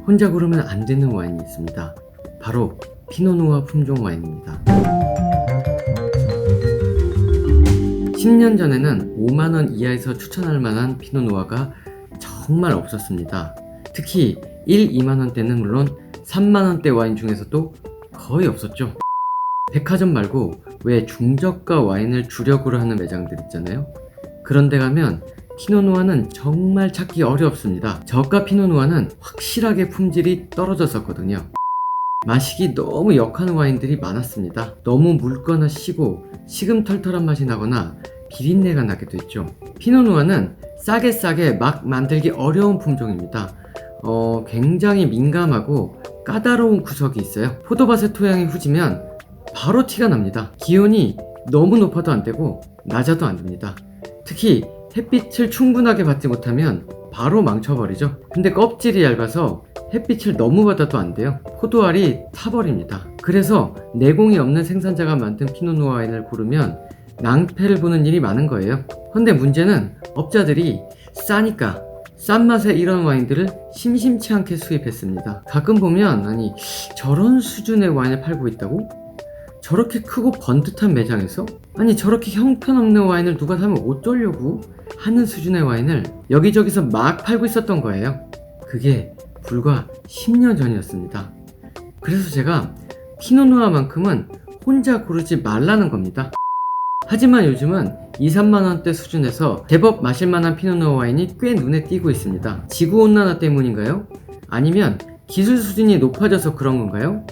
혼자 고르면 안 되는 와인이 있습니다. 바로 피노누아 품종 와인입니다. 10년 전에는 5만원 이하에서 추천할 만한 피노누아가 정말 없었습니다. 특히 1, 2만원대는 물론 3만원대 와인 중에서도 거의 없었죠. 백화점 말고 왜 중저가 와인을 주력으로 하는 매장들 있잖아요. 그런데 가면 피노누아는 정말 찾기 어렵습니다. 저가 피노누아는 확실하게 품질이 떨어졌었거든요. 마시기 너무 역한 와인들이 많았습니다. 너무 묽거나 시고 시금털털한 맛이 나거나 비린내가 나기도 했죠. 피노누아는 싸게 막 만들기 어려운 품종입니다. 굉장히 민감하고 까다로운 구석이 있어요. 포도밭의 토양이 후지면 바로 티가 납니다. 기온이 너무 높아도 안 되고 낮아도 안 됩니다. 특히 햇빛을 충분하게 받지 못하면 바로 망쳐버리죠. 근데 껍질이 얇아서 햇빛을 너무 받아도 안 돼요. 포도알이 타버립니다. 그래서 내공이 없는 생산자가 만든 피노누아 와인을 고르면 낭패를 보는 일이 많은 거예요. 근데 문제는 업자들이 싸니까 싼 맛에 이런 와인들을 심심치 않게 수입했습니다. 가끔 보면 아니 저런 수준의 와인을 팔고 있다고? 저렇게 크고 번듯한 매장에서? 아니 저렇게 형편없는 와인을 누가 사면 어쩌려고? 하는 수준의 와인을 여기저기서 막 팔고 있었던 거예요. 그게 불과 10년 전이었습니다. 그래서 제가 피노누아만큼은 혼자 고르지 말라는 겁니다. 하지만 요즘은 2, 3만원대 수준에서 제법 마실만한 피노누아 와인이 꽤 눈에 띄고 있습니다. 지구온난화 때문인가요? 아니면 기술 수준이 높아져서 그런 건가요?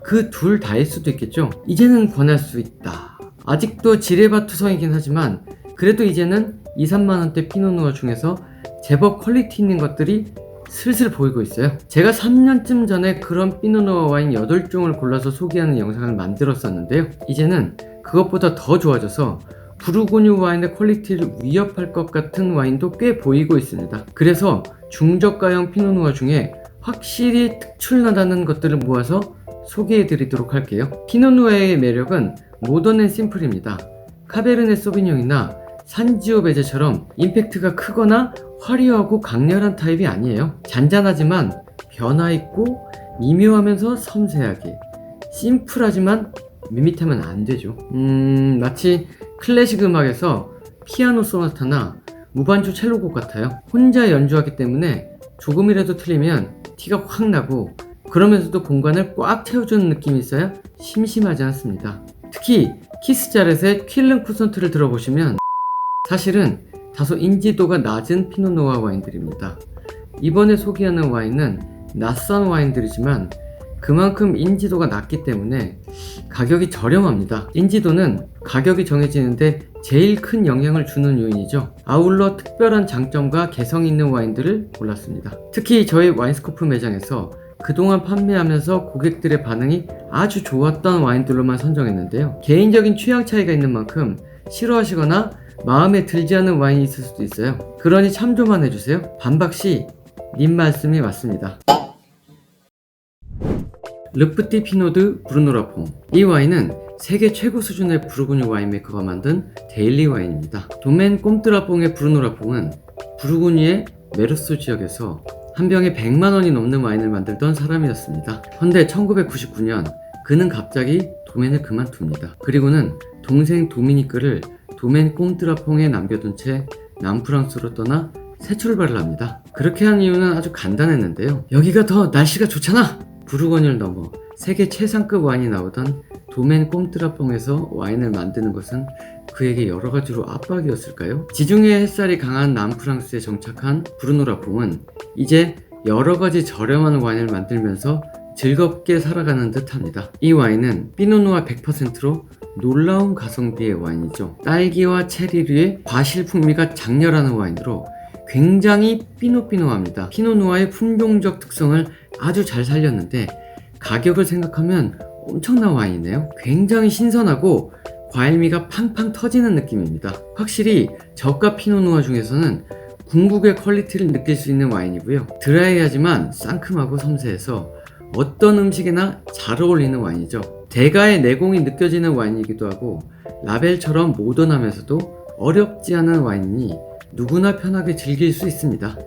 그 둘 다일 수도 있겠죠. 이제는 권할 수 있다. 아직도 지레바투성이긴 하지만 그래도 이제는 2, 3만원대 피노누아 중에서 제법 퀄리티 있는 것들이 슬슬 보이고 있어요. 제가 3년쯤 전에 그런 피노누아 와인 8종을 골라서 소개하는 영상을 만들었었는데요. 이제는 그것보다 더 좋아져서 부르고뉴 와인의 퀄리티를 위협할 것 같은 와인도 꽤 보이고 있습니다. 그래서 중저가형 피노누아 중에 확실히 특출나다는 것들을 모아서 소개해 드리도록 할게요. 피노누아의 매력은 모던 앤 심플입니다. 카베르네 소비뇽이나 산지오 베제처럼 임팩트가 크거나 화려하고 강렬한 타입이 아니에요. 잔잔하지만 변화있고 미묘하면서 섬세하게, 심플하지만 밋밋하면 안 되죠. 마치 클래식 음악에서 피아노 소나타나 무반주 첼로곡 같아요. 혼자 연주하기 때문에 조금이라도 틀리면 티가 확 나고 그러면서도 공간을 꽉 채워주는 느낌이 있어야 심심하지 않습니다. 특히 키스 자렛의 퀼른 쿠선트를 들어보시면 사실은 다소 인지도가 낮은 피노누아 와인들입니다. 이번에 소개하는 와인은 낯선 와인들이지만 그만큼 인지도가 낮기 때문에 가격이 저렴합니다. 인지도는 가격이 정해지는데 제일 큰 영향을 주는 요인이죠. 아울러 특별한 장점과 개성 있는 와인들을 골랐습니다. 특히 저희 와인스코프 매장에서 그동안 판매하면서 고객들의 반응이 아주 좋았던 와인들로만 선정했는데요. 개인적인 취향 차이가 있는 만큼 싫어하시거나 마음에 들지 않은 와인이 있을 수도 있어요. 그러니 참조만 해주세요. 반박시 님 말씀이 맞습니다. 르프티 피노드 브루노라퐁. 이 와인은 세계 최고 수준의 부르고뉴 와인메이커가 만든 데일리 와인입니다. 도멘 꼼뜨라퐁의 브루노라퐁은 부르고뉴의 메르소 지역에서 한 병에 100만원이 넘는 와인을 만들던 사람이었습니다. 헌데 1999년 그는 갑자기 도멘을 그만둡니다. 그리고는 동생 도미니크를 도멘 꼼뜨라퐁에 남겨둔 채 남프랑스로 떠나 새 출발을 합니다. 그렇게 한 이유는 아주 간단했는데요. 여기가 더 날씨가 좋잖아! 부르고뉴를 넘어 세계 최상급 와인이 나오던 도멘 꼼뜨라퐁에서 와인을 만드는 것은 그에게 여러가지로 압박이었을까요? 지중해 햇살이 강한 남프랑스에 정착한 브루노라퐁은 이제 여러가지 저렴한 와인을 만들면서 즐겁게 살아가는 듯 합니다. 이 와인은 피노누아 100%로 놀라운 가성비의 와인이죠. 딸기와 체리류의 과실 풍미가 장렬하는 와인으로 굉장히 피노피노합니다. 피노누아의 품종적 특성을 아주 잘 살렸는데 가격을 생각하면 엄청난 와인이네요. 굉장히 신선하고 과일미가 팡팡 터지는 느낌입니다. 확실히 저가 피노누아 중에서는 궁극의 퀄리티를 느낄 수 있는 와인이고요. 드라이하지만 상큼하고 섬세해서 어떤 음식에나 잘 어울리는 와인이죠. 대가의 내공이 느껴지는 와인이기도 하고 라벨처럼 모던하면서도 어렵지 않은 와인이니 누구나 편하게 즐길 수 있습니다.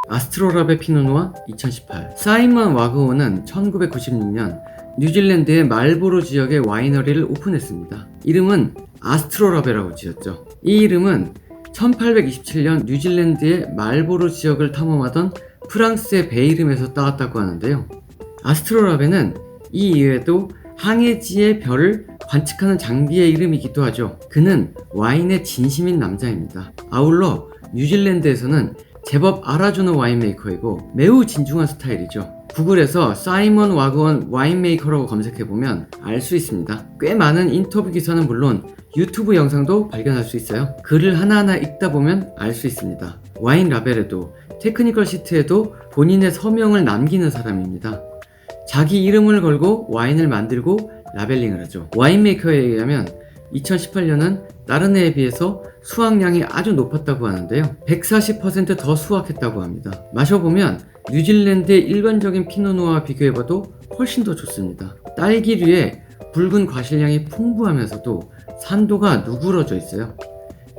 아스트로라베 피노누아 2018. 사이먼 와그온은 1996년 뉴질랜드의 말보로 지역의 와이너리를 오픈했습니다. 이름은 아스트로라베라고 지었죠. 이 이름은 1827년 뉴질랜드의 말보로 지역을 탐험하던 프랑스의 베이름에서 따왔다고 하는데요. 아스트로라베는 이 이외에도 항해지의 별을 관측하는 장비의 이름이기도 하죠. 그는 와인의 진심인 남자입니다. 아울러 뉴질랜드에서는 제법 알아주는 와인메이커이고 매우 진중한 스타일이죠. 구글에서 사이먼 와그온 와인메이커라고 검색해보면 알 수 있습니다. 꽤 많은 인터뷰 기사는 물론 유튜브 영상도 발견할 수 있어요. 글을 하나하나 읽다 보면 알 수 있습니다. 와인 라벨에도 테크니컬 시트에도 본인의 서명을 남기는 사람입니다. 자기 이름을 걸고 와인을 만들고 라벨링을 하죠. 와인메이커에 의하면 2018년은 다른 해에 비해서 수확량이 아주 높았다고 하는데요. 140% 더 수확했다고 합니다. 마셔보면 뉴질랜드의 일반적인 피노누아와 비교해봐도 훨씬 더 좋습니다. 딸기류에 붉은 과실량이 풍부하면서도 산도가 누그러져 있어요.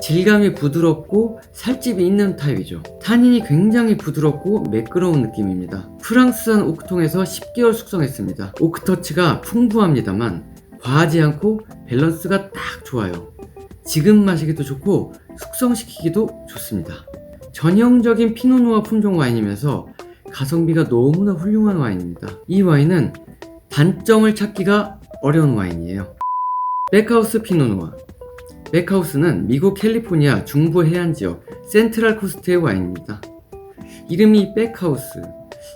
질감이 부드럽고 살집이 있는 타입이죠. 타닌이 굉장히 부드럽고 매끄러운 느낌입니다. 프랑스산 오크통에서 10개월 숙성했습니다. 오크터치가 풍부합니다만 과하지 않고 밸런스가 딱 좋아요. 지금 마시기도 좋고 숙성시키기도 좋습니다. 전형적인 피노누아 품종 와인이면서 가성비가 너무나 훌륭한 와인입니다. 이 와인은 단점을 찾기가 어려운 와인이에요. 백하우스 피노누아. 백하우스는 미국 캘리포니아 중부 해안 지역 센트럴 코스트의 와인입니다. 이름이 백하우스,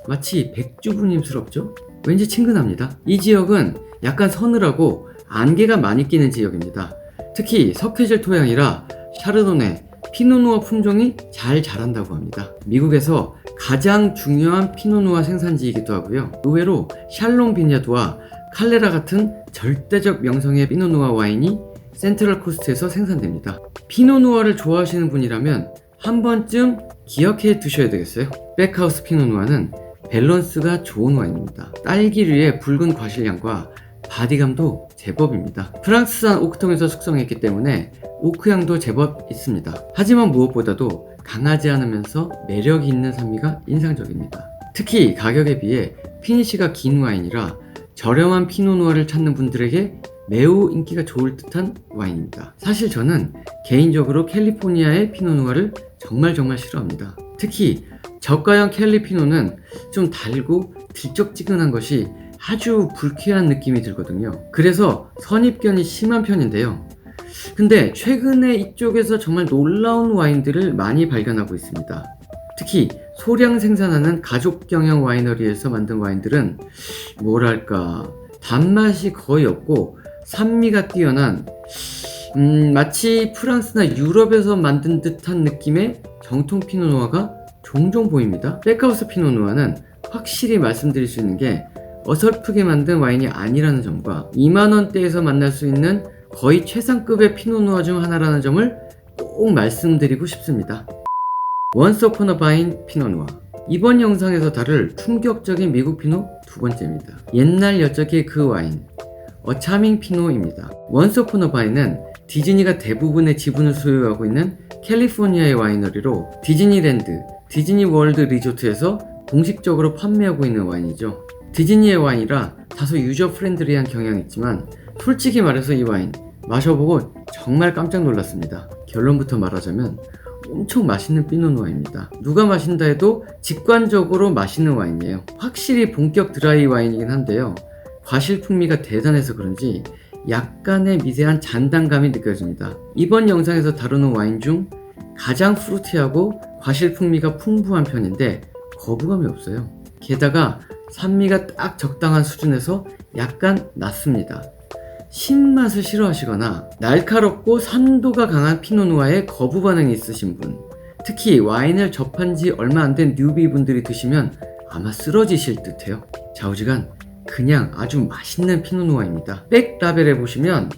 마치 백주부님스럽죠? 왠지 친근합니다. 이 지역은 약간 서늘하고 안개가 많이 끼는 지역입니다. 특히 석회질 토양이라 샤르도네, 피노누아 품종이 잘 자란다고 합니다. 미국에서 가장 중요한 피노누아 생산지이기도 하고요. 의외로 샬롬 비냐드와 칼레라 같은 절대적 명성의 피노누아 와인이 센트럴 코스트에서 생산됩니다. 피노누아를 좋아하시는 분이라면 한 번쯤 기억해 두셔야 되겠어요. 백하우스 피노누아는 밸런스가 좋은 와인입니다. 딸기류의 붉은 과실량과 바디감도 제법입니다. 프랑스산 오크통에서 숙성했기 때문에 오크향도 제법 있습니다. 하지만 무엇보다도 강하지 않으면서 매력이 있는 산미가 인상적입니다. 특히 가격에 비해 피니시가 긴 와인이라 저렴한 피노누아를 찾는 분들에게 매우 인기가 좋을 듯한 와인입니다. 사실 저는 개인적으로 캘리포니아의 피노누아를 정말 싫어합니다. 특히 저가형 캘리 피노는 좀 달고 들쩍지근한 것이 아주 불쾌한 느낌이 들거든요. 그래서 선입견이 심한 편인데요. 근데 최근에 이쪽에서 정말 놀라운 와인들을 많이 발견하고 있습니다. 특히 소량 생산하는 가족 경영 와이너리에서 만든 와인들은 뭐랄까 단맛이 거의 없고 산미가 뛰어난 마치 프랑스나 유럽에서 만든 듯한 느낌의 정통 피노누아가 종종 보입니다. 백하우스 피노누아는 확실히 말씀드릴 수 있는 게 어설프게 만든 와인이 아니라는 점과 2만원대에서 만날 수 있는 거의 최상급의 피노누아 중 하나라는 점을 꼭 말씀드리고 싶습니다. 원스 어폰 어 바인 피노누아. 이번 영상에서 다룰 충격적인 미국 피노 두 번째입니다. 옛날 여적의 그 와인, 어차밍 피노입니다. 원스 어폰 어 바인은 디즈니가 대부분의 지분을 소유하고 있는 캘리포니아의 와이너리로 디즈니랜드, 디즈니 월드 리조트에서 공식적으로 판매하고 있는 와인이죠. 디즈니의 와인이라 다소 유저 프렌들리한 경향이 있지만 솔직히 말해서 이 와인 마셔보고 정말 깜짝 놀랐습니다. 결론부터 말하자면 엄청 맛있는 피노누아입니다. 누가 마신다 해도 직관적으로 맛있는 와인이에요. 확실히 본격 드라이 와인이긴 한데요. 과실 풍미가 대단해서 그런지 약간의 미세한 잔단감이 느껴집니다. 이번 영상에서 다루는 와인 중 가장 프루티하고 과실 풍미가 풍부한 편인데 거부감이 없어요. 게다가 산미가 딱 적당한 수준에서 약간 낮습니다. 신맛을 싫어하시거나 날카롭고 산도가 강한 피노누아에 거부 반응이 있으신 분, 특히 와인을 접한 지 얼마 안 된 뉴비 분들이 드시면 아마 쓰러지실 듯해요. 좌우지간 그냥 아주 맛있는 피노누아입니다. 백 라벨에 보시면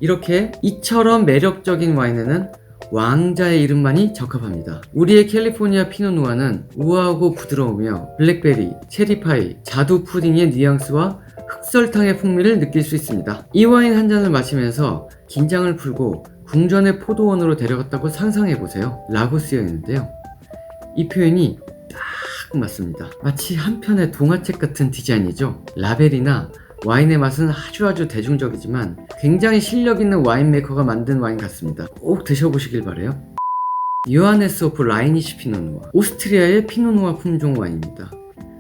이렇게 이처럼 매력적인 와인에는 왕자의 이름만이 적합합니다. 우리의 캘리포니아 피노누아는 우아하고 부드러우며 블랙베리, 체리파이, 자두 푸딩의 뉘앙스와 흑설탕의 풍미를 느낄 수 있습니다. 이 와인 한 잔을 마시면서 긴장을 풀고 궁전의 포도원으로 데려갔다고 상상해보세요. 라고 쓰여 있는데요. 이 표현이 딱 딱 맞습니다. 마치 한편의 동화책 같은 디자인이죠. 라벨이나 와인의 맛은 아주 대중적이지만 굉장히 실력 있는 와인 메이커가 만든 와인 같습니다. 꼭 드셔보시길 바래요. 요하네스 호프 라이니시 피노누아, 오스트리아의 피노누아 품종 와인입니다.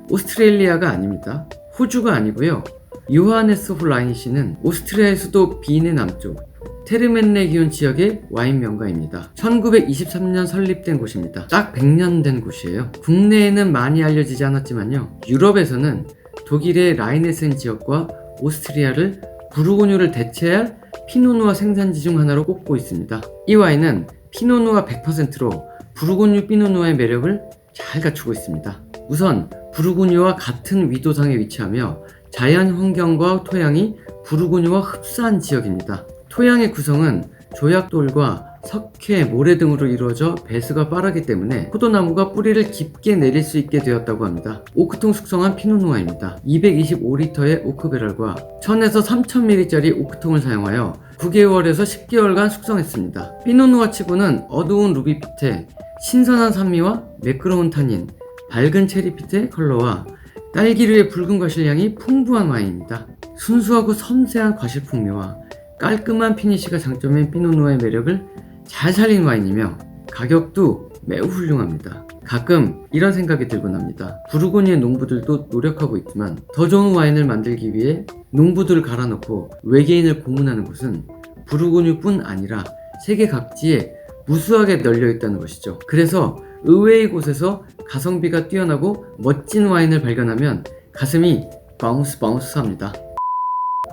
오스트레일리아가 아닙니다. 호주가 아니고요. 요하네스 호프 라이니시는 오스트리아의 수도 빈의 남쪽 테르멘레기온 지역의 와인 명가입니다. 1923년 설립된 곳입니다. 딱 100년 된 곳이에요. 국내에는 많이 알려지지 않았지만요, 유럽에서는 독일의 라인헤센 지역과 오스트리아를 부르고뉴를 대체할 피노누아 생산지 중 하나로 꼽고 있습니다. 이 와인은 피노누아 100%로 부르고뉴 피노누아의 매력을 잘 갖추고 있습니다. 우선 부르고뉴와 같은 위도상에 위치하며 자연 환경과 토양이 부르고뉴와 흡사한 지역입니다. 토양의 구성은 조약돌과 석회, 모래 등으로 이루어져 배수가 빠르기 때문에 포도나무가 뿌리를 깊게 내릴 수 있게 되었다고 합니다. 오크통 숙성한 피노누아입니다. 225리터의 오크배럴과 1000에서 3000ml짜리 오크통을 사용하여 9개월에서 10개월간 숙성했습니다. 피노누아 치고는 어두운 루비빛에 신선한 산미와 매끄러운 타닌, 밝은 체리빛의 컬러와 딸기류의 붉은 과실향이 풍부한 와인입니다. 순수하고 섬세한 과실 풍미와 깔끔한 피니쉬가 장점인 피노누아의 매력을 잘 살린 와인이며 가격도 매우 훌륭합니다. 가끔 이런 생각이 들곤 합니다. 부르고뉴의 농부들도 노력하고 있지만 더 좋은 와인을 만들기 위해 농부들을 갈아놓고 외계인을 고문하는 곳은 부르고뉴뿐 아니라 세계 각지에 무수하게 널려 있다는 것이죠. 그래서 의외의 곳에서 가성비가 뛰어나고 멋진 와인을 발견하면 가슴이 바운스 합니다.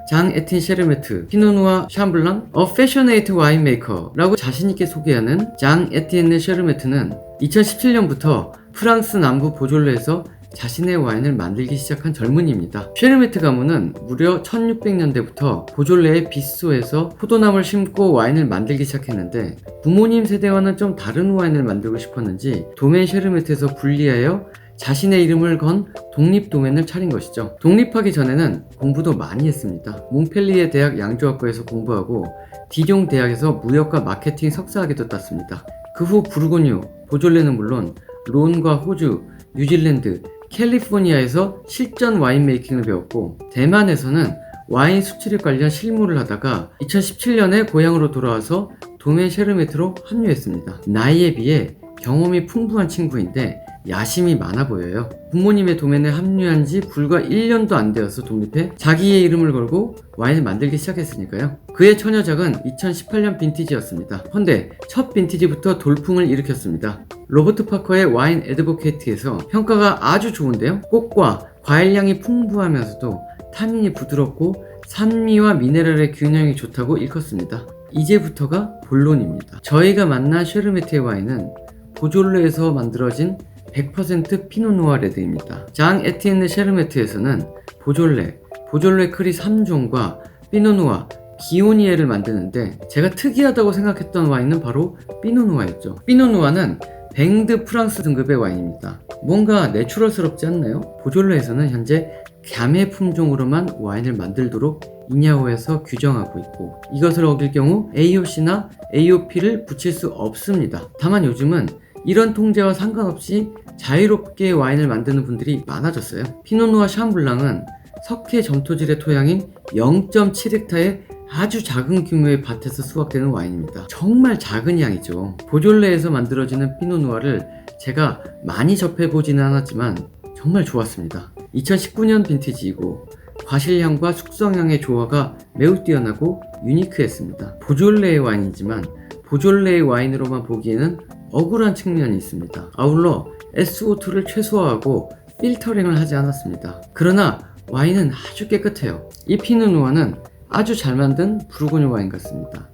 장 에틴 셰르메트 피노누아 샴블랑 A Passionate Winemaker라고 자신있게 소개하는 장 에틴 셰르메트는 2017년부터 프랑스 남부 보졸레에서 자신의 와인을 만들기 시작한 젊은이입니다. 셰르메트 가문은 무려 1600년대부터 보졸레의 빗소에서 포도나무를 심고 와인을 만들기 시작했는데 부모님 세대와는 좀 다른 와인을 만들고 싶었는지 도멘 셰르메트에서 분리하여 자신의 이름을 건 독립도멘을 차린 것이죠. 독립하기 전에는 공부도 많이 했습니다. 몽펠리에 대학 양조학과에서 공부하고 디종 대학에서 무역과 마케팅 석사학위도 땄습니다. 그 후 부르고뉴, 보졸레는 물론 론과 호주, 뉴질랜드, 캘리포니아에서 실전 와인 메이킹을 배웠고 대만에서는 와인 수출입 관련 실무를 하다가 2017년에 고향으로 돌아와서 도멘 셰르메트로 합류했습니다. 나이에 비해 경험이 풍부한 친구인데 야심이 많아 보여요. 부모님의 도멘에 합류한 지 불과 1년도 안 되어서 독립해 자기의 이름을 걸고 와인을 만들기 시작했으니까요. 그의 처녀작은 2018년 빈티지였습니다. 헌데 첫 빈티지부터 돌풍을 일으켰습니다. 로버트 파커의 와인 애드보케이트에서 평가가 아주 좋은데요. 꽃과 과일향이 풍부하면서도 타닌이 부드럽고 산미와 미네랄의 균형이 좋다고 읽었습니다. 이제부터가 본론입니다. 저희가 만난 셰르메트의 와인은 보졸레에서 만들어진 100% 피노누아 레드입니다. 장 에티enne 셰르메트에서는 보졸레 크리 3종과 피노누아, 기오니에를 만드는데 제가 특이하다고 생각했던 와인은 바로 피노누아였죠. 피노누아는 뱅드 프랑스 등급의 와인입니다. 뭔가 내추럴스럽지 않나요? 보졸레에서는 현재 갸메 품종으로만 와인을 만들도록 이냐오에서 규정하고 있고 이것을 어길 경우 AOC나 AOP를 붙일 수 없습니다. 다만 요즘은 이런 통제와 상관없이 자유롭게 와인을 만드는 분들이 많아졌어요. 피노누아 샴블랑은 석회 점토질의 토양인 0.7헥타의 아주 작은 규모의 밭에서 수확되는 와인입니다. 정말 작은 양이죠. 보졸레에서 만들어지는 피노누아를 제가 많이 접해보지는 않았지만 정말 좋았습니다. 2019년 빈티지이고 과실향과 숙성향의 조화가 매우 뛰어나고 유니크했습니다. 보졸레의 와인이지만 보졸레의 와인으로만 보기에는 억울한 측면이 있습니다. 아울러 SO2를 최소화하고 필터링을 하지 않았습니다. 그러나 와인은 아주 깨끗해요. 이 피노누아는 아주 잘 만든 부르고뉴 와인 같습니다.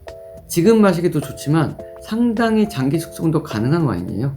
지금 마시기도 좋지만 상당히 장기 숙성도 가능한 와인이에요.